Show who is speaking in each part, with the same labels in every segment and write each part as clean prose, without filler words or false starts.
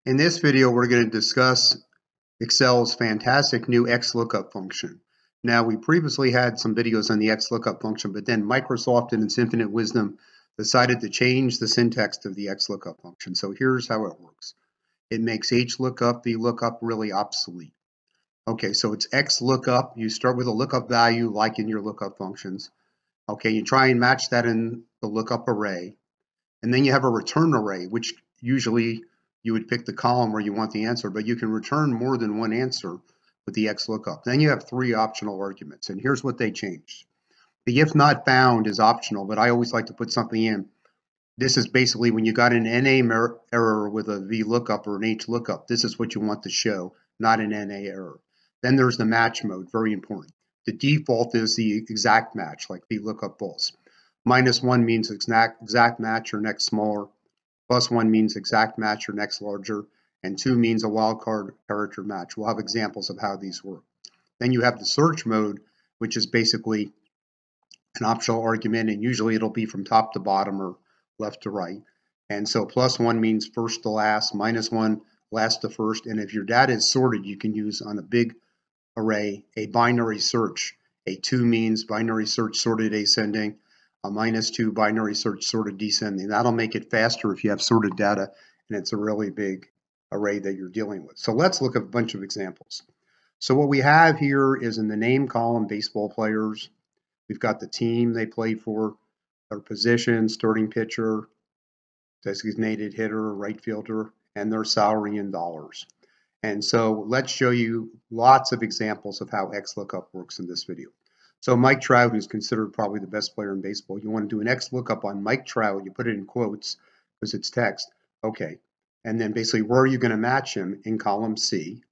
Speaker 1: In this video, we're going to discuss Excel's fantastic new XLOOKUP function. Now, we previously had some videos on the XLOOKUP function, but then Microsoft, in its infinite wisdom, decided to change the syntax of the XLOOKUP function. So here's how it works. It makes HLOOKUP, VLOOKUP really obsolete. Okay, so it's XLOOKUP. You start with a lookup value like in your lookup functions. Okay, you try and match that in the lookup array. And then you have a return array, which usually you would pick the column where you want the answer, but you can return more than one answer with the XLOOKUP. Then you have three optional arguments, and here's what they changed. The if not found is optional, but I always like to put something in. This is basically when you got an NA error with a VLOOKUP or an HLOOKUP, this is what you want to show, not an NA error. Then there's the match mode, very important. The default is the exact match, like VLOOKUP false. -1 means exact match or next smaller. +1 means exact match or next larger. And 2 means a wildcard character match. We'll have examples of how these work. Then you have the search mode, which is basically an optional argument, and usually it'll be from top to bottom or left to right. And so +1 means first to last, -1 last to first. And if your data is sorted, you can use on a big array a binary search. A 2 means binary search sorted ascending. A -2 binary search sorted descending. That'll make it faster if you have sorted data and it's a really big array that you're dealing with. So let's look at a bunch of examples. So what we have here is in the name column, baseball players. We've got the team they played for, their position, starting pitcher, designated hitter, right fielder, and their salary in dollars. And so let's show you lots of examples of how XLOOKUP works in this video. So Mike Trout, who's considered probably the best player in baseball, you want to do an XLOOKUP on Mike Trout. You put it in quotes because it's text. Okay. And then basically where are you going to match him? In column C,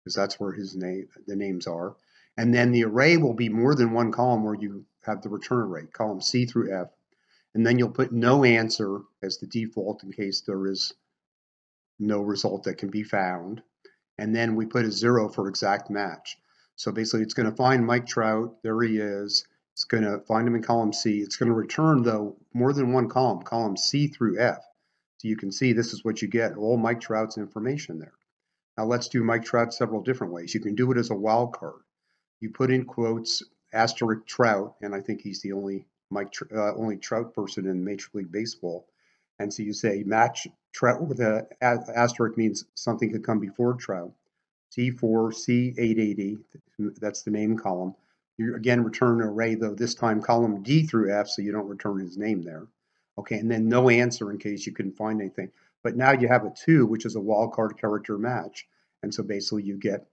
Speaker 1: because that's where the names are. And then the array will be more than one column where you have the return array, column C through F. And then you'll put no answer as the default in case there is no result that can be found. And then we put a 0 for exact match. So basically it's going to find Mike Trout. There he is. It's going to find him in column C. It's going to return, though, more than one column, column C through F. So you can see this is what you get, all Mike Trout's information there. Now let's do Mike Trout several different ways. You can do it as a wild card. You put in quotes asterisk Trout, and I think he's the only Trout person in Major League Baseball. And so you say match Trout with an asterisk means something could come before Trout. C4, C880, that's the name column. You again return an array, though this time column D through F, so you don't return his name there. Okay, and then no answer in case you couldn't find anything. But now you have a 2, which is a wildcard character match. And so basically you get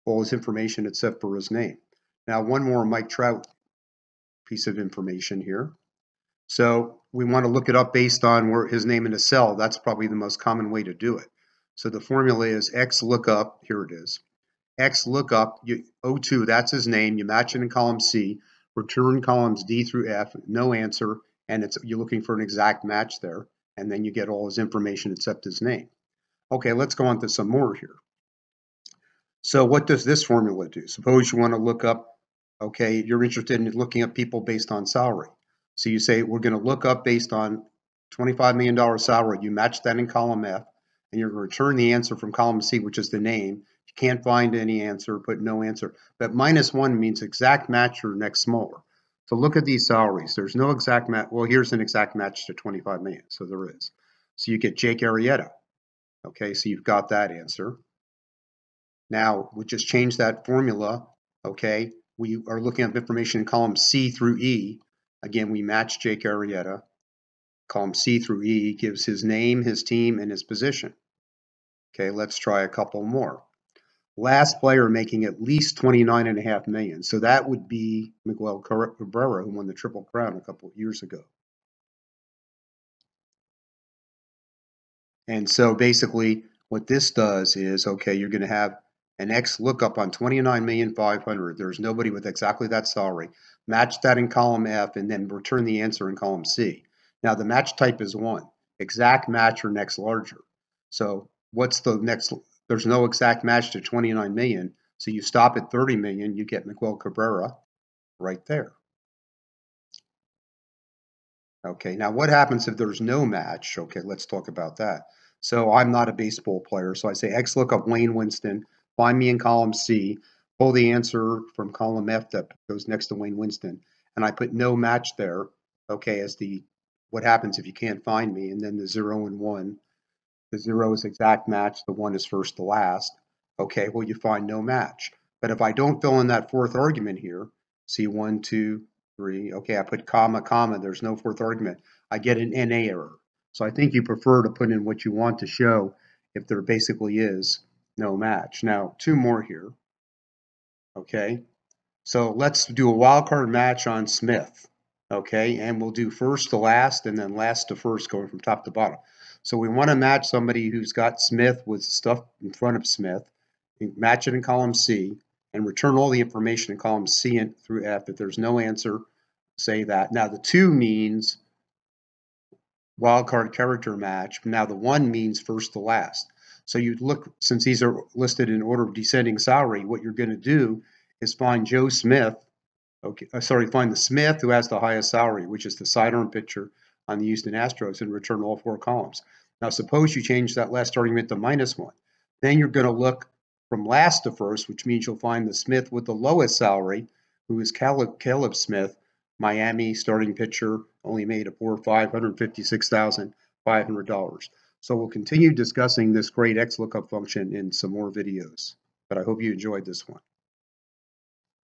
Speaker 1: all his information except for his name. Now one more Mike Trout piece of information here. So we want to look it up based on where his name in a cell. That's probably the most common way to do it. So the formula is XLOOKUP, here it is. XLOOKUP, O2, that's his name. You match it in column C, return columns D through F, no answer, and you're looking for an exact match there, and then you get all his information except his name. Okay, let's go on to some more here. So what does this formula do? Suppose you want to look up, okay, you're interested in looking up people based on salary. So you say, we're going to look up based on $25 million salary. You match that in column F, and you're going to return the answer from column C, which is the name. If you can't find any answer, put no answer. But -1 means exact match or next smaller. So look at these salaries. There's no exact match. Well, here's an exact match to 25 million, so there is. So you get Jake Arrieta. Okay, so you've got that answer. Now, we just changed that formula, okay? We are looking at information in column C through E. Again, we match Jake Arrieta. Column C through E gives his name, his team, and his position. Okay, let's try a couple more. Last player making at least $29.5 million. So that would be Miguel Cabrera, who won the Triple Crown a couple of years ago. And so basically what this does is, okay, you're going to have an XLOOKUP on 29,500,000. There's nobody with exactly that salary. Match that in column F and then return the answer in column C. Now the match type is 1. Exact match or next larger. So what's the next? There's no exact match to 29 million. So you stop at 30 million, you get Miguel Cabrera right there. Okay, now what happens if there's no match? Okay, let's talk about that. So I'm not a baseball player. So I say XLOOKUP Wayne Winston, find me in column C, pull the answer from column F that goes next to Wayne Winston, and I put no match there, okay, as the what happens if you can't find me, and then the 0 and 1. The 0 is exact match, the 1 is first to last. Okay, well, you find no match. But if I don't fill in that fourth argument here, see 1, 2, 3, okay, I put comma, comma, there's no fourth argument, I get an NA error. So I think you prefer to put in what you want to show if there basically is no match. Now, two more here, okay? So let's do a wildcard match on Smith, okay? And we'll do first to last and then last to first going from top to bottom. So we want to match somebody who's got Smith with stuff in front of Smith, match it in column C, and return all the information in column C and through F. If there's no answer, say that. Now the 2 means wildcard character match. Now the 1 means first to last. So you'd look, since these are listed in order of descending salary, what you're going to do is find Joe Smith. Okay, find the Smith who has the highest salary, which is the sidearm pitcher on the Houston Astros, and return all 4 columns. Now, suppose you change that last argument to -1. Then you're going to look from last to first, which means you'll find the Smith with the lowest salary, who is Caleb Smith, Miami starting pitcher, only made a poor $556,500. So we'll continue discussing this great XLOOKUP function in some more videos, but I hope you enjoyed this one.